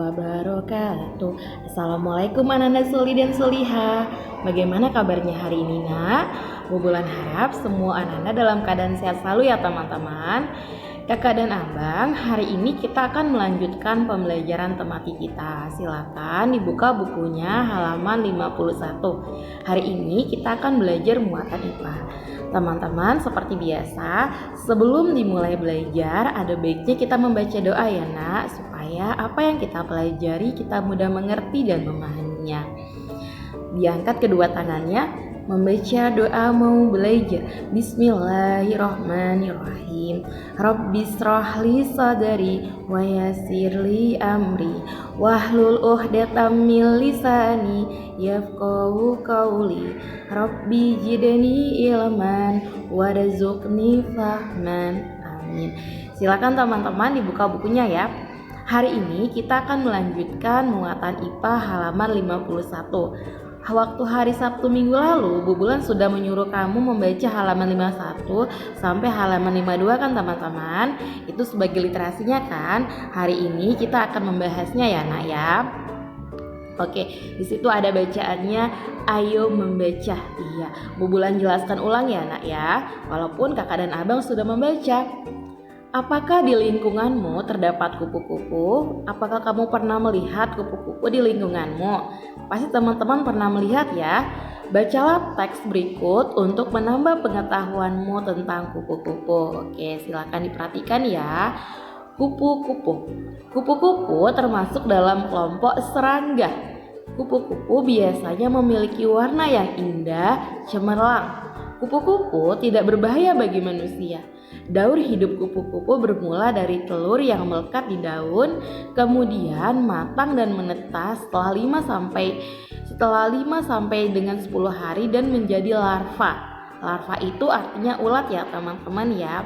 wabarakatuh. Assalamualaikum anak-anak soli dan soliha. Bagaimana kabarnya hari ini nak? Bulan harap semua anak-anak dalam keadaan sehat selalu ya teman-teman. Kakak dan abang, hari ini kita akan melanjutkan pembelajaran tematik kita. Silakan dibuka bukunya halaman 51. Hari ini kita akan belajar muatan IPA. Teman-teman, seperti biasa, sebelum dimulai belajar, ada baiknya kita membaca doa ya nak, supaya apa yang kita pelajari kita mudah mengerti dan memahaminya. Diangkat kedua tangannya, membaca doa mau belajar. Bismillahirrahmanirrahim. Rabbishrahli sadri wa yassirli amri wahlul 'uqdatam min lisani yafqahu qawli. Rabbi zidni ilman warzuqni fahman. Amin. Silakan teman-teman dibuka bukunya ya. Hari ini kita akan melanjutkan muatan IPA halaman 51. Waktu hari Sabtu minggu lalu, Bu Bulan sudah menyuruh kamu membaca halaman 51 sampai halaman 52 kan teman-teman? Itu sebagai literasinya kan? Hari ini kita akan membahasnya ya nak ya. Oke, di situ ada bacaannya, ayo membaca. Iya, Bu Bulan jelaskan ulang ya nak ya. Walaupun kakak dan abang sudah membaca. Apakah di lingkunganmu terdapat kupu-kupu? Apakah kamu pernah melihat kupu-kupu di lingkunganmu? Pasti teman-teman pernah melihat ya. Bacalah teks berikut untuk menambah pengetahuanmu tentang kupu-kupu. Oke, silakan diperhatikan ya. Kupu-kupu. Kupu-kupu termasuk dalam kelompok serangga. Kupu-kupu biasanya memiliki warna yang indah, cemerlang. Kupu-kupu tidak berbahaya bagi manusia. Daur hidup kupu-kupu bermula dari telur yang melekat di daun, kemudian matang dan menetas setelah 5 sampai dengan 10 hari dan menjadi larva. Larva itu artinya ulat ya teman-teman ya.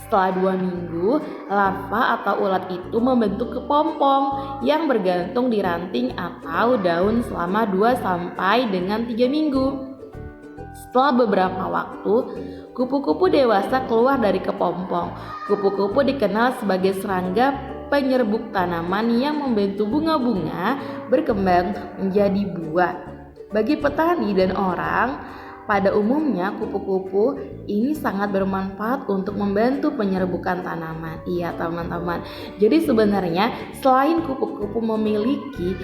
Setelah 2 minggu, larva atau ulat itu membentuk kepompong yang bergantung di ranting atau daun selama 2 sampai dengan 3 minggu. Setelah beberapa waktu, kupu-kupu dewasa keluar dari kepompong. Kupu-kupu dikenal sebagai serangga penyerbuk tanaman yang membantu bunga-bunga berkembang menjadi buah. Bagi petani dan orang, pada umumnya kupu-kupu ini sangat bermanfaat untuk membantu penyerbukan tanaman. Iya teman-teman. Jadi sebenarnya selain kupu-kupu memiliki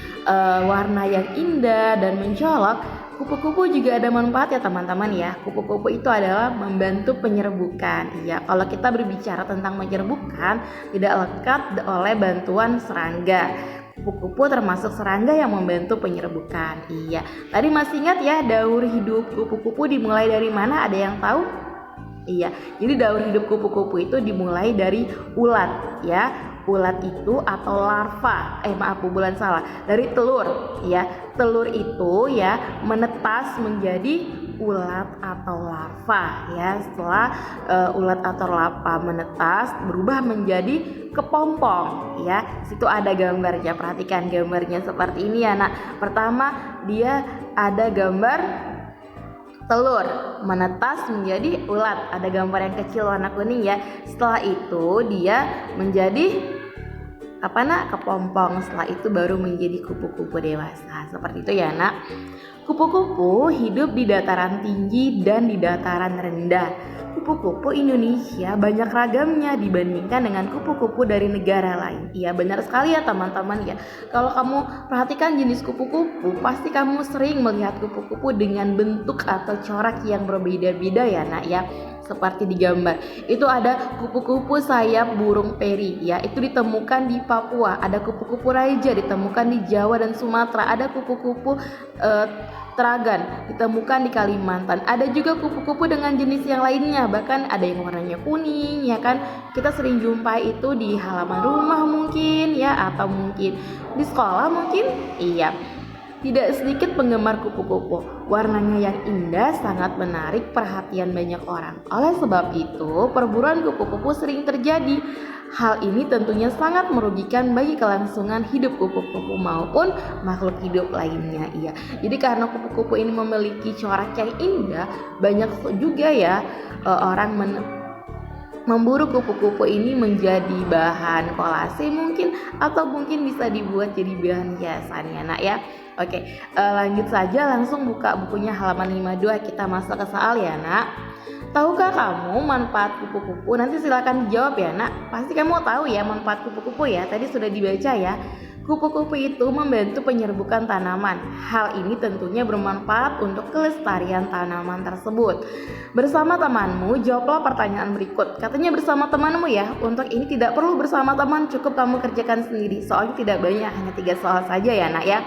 warna yang indah dan mencolok, kupu-kupu juga ada manfaat ya teman-teman ya. Kupu-kupu itu adalah membantu penyerbukan. Iya, kalau kita berbicara tentang penyerbukan tidak lekat oleh bantuan serangga. Kupu-kupu termasuk serangga yang membantu penyerbukan. Iya, tadi masih ingat ya daur hidup kupu-kupu dimulai dari mana? Ada yang tahu? Iya, jadi daur hidup kupu-kupu itu dimulai dari ulat ya. Ulat itu atau larva, Bu Bulan salah, dari telur ya. Telur itu ya menetas menjadi ulat atau larva ya. Setelah ulat atau larva menetas berubah menjadi kepompong ya. Situ ada gambarnya, perhatikan gambarnya seperti ini ya nak. Pertama dia ada gambar telur menetas menjadi ulat, ada gambar yang kecil warna kuning ya. Setelah itu dia menjadi kepompong. Setelah itu baru menjadi kupu-kupu dewasa. Seperti itu ya nak. Kupu-kupu hidup di dataran tinggi dan di dataran rendah. Kupu-kupu Indonesia banyak ragamnya dibandingkan dengan kupu-kupu dari negara lain. Iya benar sekali ya teman-teman ya. Kalau kamu perhatikan jenis kupu-kupu, pasti kamu sering melihat kupu-kupu dengan bentuk atau corak yang berbeda-beda ya nak ya. Seperti di gambar itu ada kupu-kupu sayap burung peri ya, itu ditemukan di Papua. Ada kupu-kupu raja ditemukan di Jawa dan Sumatera. Ada kupu-kupu teragan ditemukan di Kalimantan. Ada juga kupu-kupu dengan jenis yang lainnya, bahkan ada yang warnanya kuning ya kan. Kita sering jumpa itu di halaman rumah mungkin ya, atau mungkin di sekolah mungkin. Iya. Tidak sedikit penggemar kupu-kupu. Warnanya yang indah sangat menarik perhatian banyak orang. Oleh sebab itu, perburuan kupu-kupu sering terjadi. Hal ini tentunya sangat merugikan bagi kelangsungan hidup kupu-kupu maupun makhluk hidup lainnya. Iya. Jadi karena kupu-kupu ini memiliki corak yang indah, banyak juga ya orang memburu kupu-kupu ini menjadi bahan kolase mungkin, atau mungkin bisa dibuat jadi bahan hiasan ya nak ya. Oke, lanjut saja, langsung buka bukunya halaman 52, kita masuk ke soal ya nak. Tahukah kamu manfaat kupu-kupu? Nanti silakan dijawab ya nak. Pasti kamu tahu ya manfaat kupu-kupu ya, tadi sudah dibaca ya. Kupu-kupu itu membantu penyerbukan tanaman. Hal ini tentunya bermanfaat untuk kelestarian tanaman tersebut. Bersama temanmu, jawablah pertanyaan berikut. Katanya bersama temanmu ya. Untuk ini tidak perlu bersama teman, cukup kamu kerjakan sendiri. Soalnya tidak banyak, hanya 3 soal saja ya nak ya.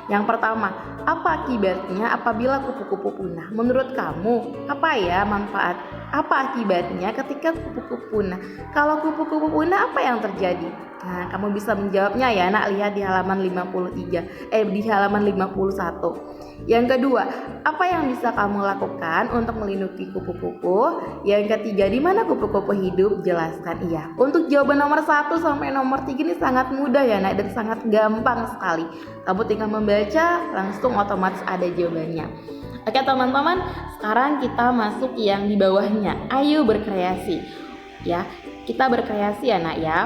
Yang pertama, apa akibatnya apabila kupu-kupu punah? Menurut kamu, apa ya manfaat? Apa akibatnya ketika kupu-kupu punah? Kalau kupu-kupu punah, apa yang terjadi? Nah, kamu bisa menjawabnya ya nak, lihat di halaman 51. Yang kedua, apa yang bisa kamu lakukan untuk melindungi kupu-kupu? Yang ketiga, di mana kupu-kupu hidup? Jelaskan iya. Untuk jawaban nomor 1 sampai nomor 3 ini sangat mudah ya nak, dan sangat gampang sekali. Kamu tinggal membaca, langsung otomatis ada jawabannya. Oke teman-teman, sekarang kita masuk yang di bawahnya. Ayo berkreasi. Ya, kita berkreasi ya nak ya.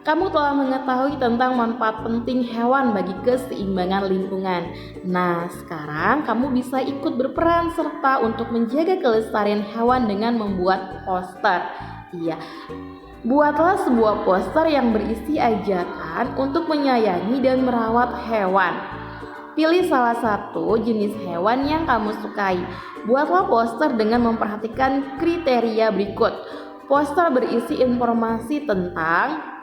Kamu telah mengetahui tentang manfaat penting hewan bagi keseimbangan lingkungan. Nah, sekarang kamu bisa ikut berperan serta untuk menjaga kelestarian hewan dengan membuat poster. Iya. Buatlah sebuah poster yang berisi ajakan untuk menyayangi dan merawat hewan. Pilih salah satu jenis hewan yang kamu sukai. Buatlah poster dengan memperhatikan kriteria berikut. Poster berisi informasi tentang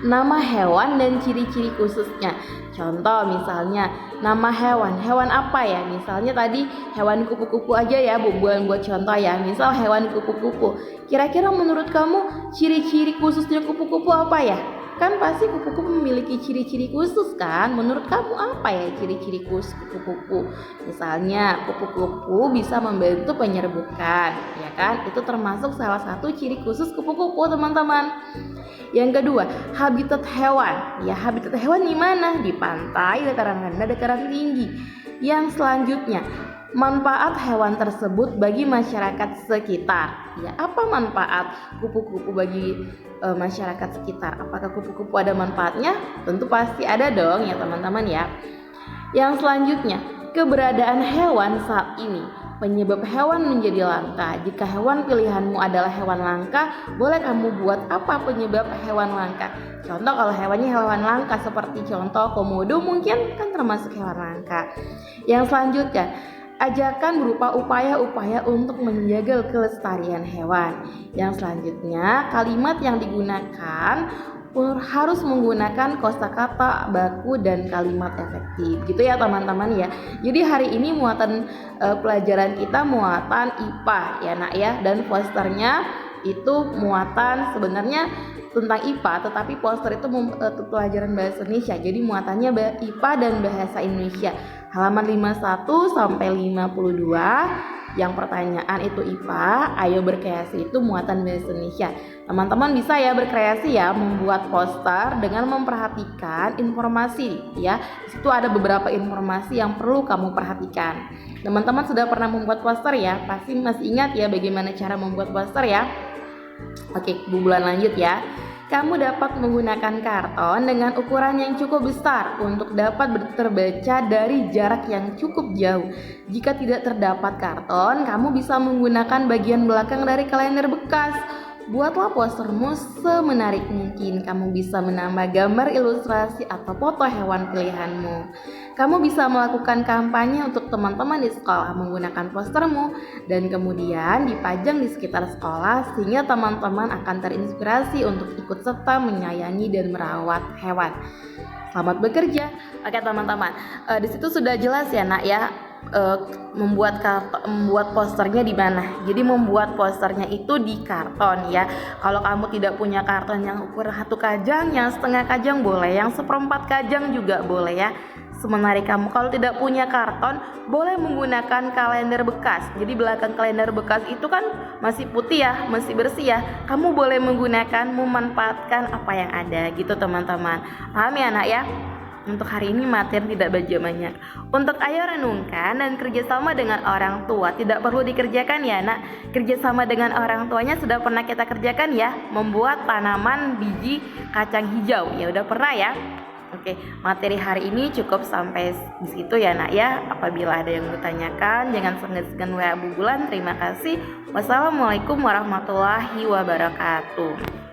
nama hewan dan ciri-ciri khususnya. Contoh misalnya nama hewan apa ya? Misalnya tadi hewan kupu-kupu aja ya, buat contoh ya. Misal hewan kupu-kupu. Kira-kira menurut kamu ciri-ciri khususnya kupu-kupu apa ya? Kan pasti kupu-kupu memiliki ciri-ciri khusus kan? Menurut kamu apa ya ciri-ciri khusus kupu-kupu? Misalnya kupu-kupu bisa membantu penyerbukan, ya kan? Itu termasuk salah satu ciri khusus kupu-kupu teman-teman. Yang kedua, habitat hewan. Ya, habitat hewan di mana? Di pantai, dataran rendah, dataran tinggi. Yang selanjutnya, manfaat hewan tersebut bagi masyarakat sekitar. Ya, apa manfaat kupu-kupu bagi masyarakat sekitar? Apakah kupu-kupu ada manfaatnya? Tentu pasti ada dong ya teman-teman ya. Yang selanjutnya, keberadaan hewan saat ini. Penyebab hewan menjadi langka. Jika hewan pilihanmu adalah hewan langka, boleh kamu buat apa penyebab hewan langka? Contoh kalau hewannya hewan langka seperti contoh komodo mungkin kan termasuk hewan langka. Yang selanjutnya, ajakan berupa upaya-upaya untuk menjaga kelestarian hewan. Yang selanjutnya, kalimat yang digunakan harus menggunakan kosakata baku dan kalimat efektif gitu ya teman-teman ya. Jadi hari ini muatan pelajaran kita muatan IPA ya nak ya, dan posternya itu muatan sebenarnya tentang IPA, tetapi poster itu pelajaran bahasa Indonesia. Jadi muatannya IPA dan bahasa Indonesia. Halaman 51 sampai 52. Yang pertanyaan itu IPA, ayo berkreasi itu muatan bahasa Indonesia. Teman-teman bisa ya berkreasi ya, membuat poster dengan memperhatikan informasi ya. Di situ ada beberapa informasi yang perlu kamu perhatikan. Teman-teman sudah pernah membuat poster ya? Pasti masih ingat ya bagaimana cara membuat poster ya? Oke, Bu Bulan lanjut ya. Kamu dapat menggunakan karton dengan ukuran yang cukup besar untuk dapat terbaca dari jarak yang cukup jauh. Jika tidak terdapat karton, kamu bisa menggunakan bagian belakang dari kalender bekas. Buatlah postermu semenarik mungkin. Kamu bisa menambah gambar ilustrasi atau foto hewan pilihanmu. Kamu bisa melakukan kampanye untuk teman-teman di sekolah menggunakan postermu dan kemudian dipajang di sekitar sekolah sehingga teman-teman akan terinspirasi untuk ikut serta menyayangi dan merawat hewan. Selamat bekerja. Oke teman-teman, di situ sudah jelas ya nak ya. Membuat posternya di mana. Jadi membuat posternya itu di karton ya. Kalau kamu tidak punya karton yang ukuran 1 kajang, yang setengah kajang boleh, yang 1/4 kajang juga boleh ya. Semenarik kamu. Kalau tidak punya karton, boleh menggunakan kalender bekas. Jadi belakang kalender bekas itu kan masih putih ya, masih bersih ya. Kamu boleh menggunakan, memanfaatkan apa yang ada gitu teman-teman. Paham ya nak ya? Untuk hari ini materi tidak banyak. Untuk ayo renungkan dan kerjasama dengan orang tua tidak perlu dikerjakan ya nak. Kerjasama dengan orang tuanya sudah pernah kita kerjakan ya, membuat tanaman biji kacang hijau. Ya udah pernah ya. Oke, materi hari ini cukup sampai di situ ya nak ya. Apabila ada yang bertanyakan, jangan segan-segan WA Bu Bulan. Terima kasih. Wassalamualaikum warahmatullahi wabarakatuh.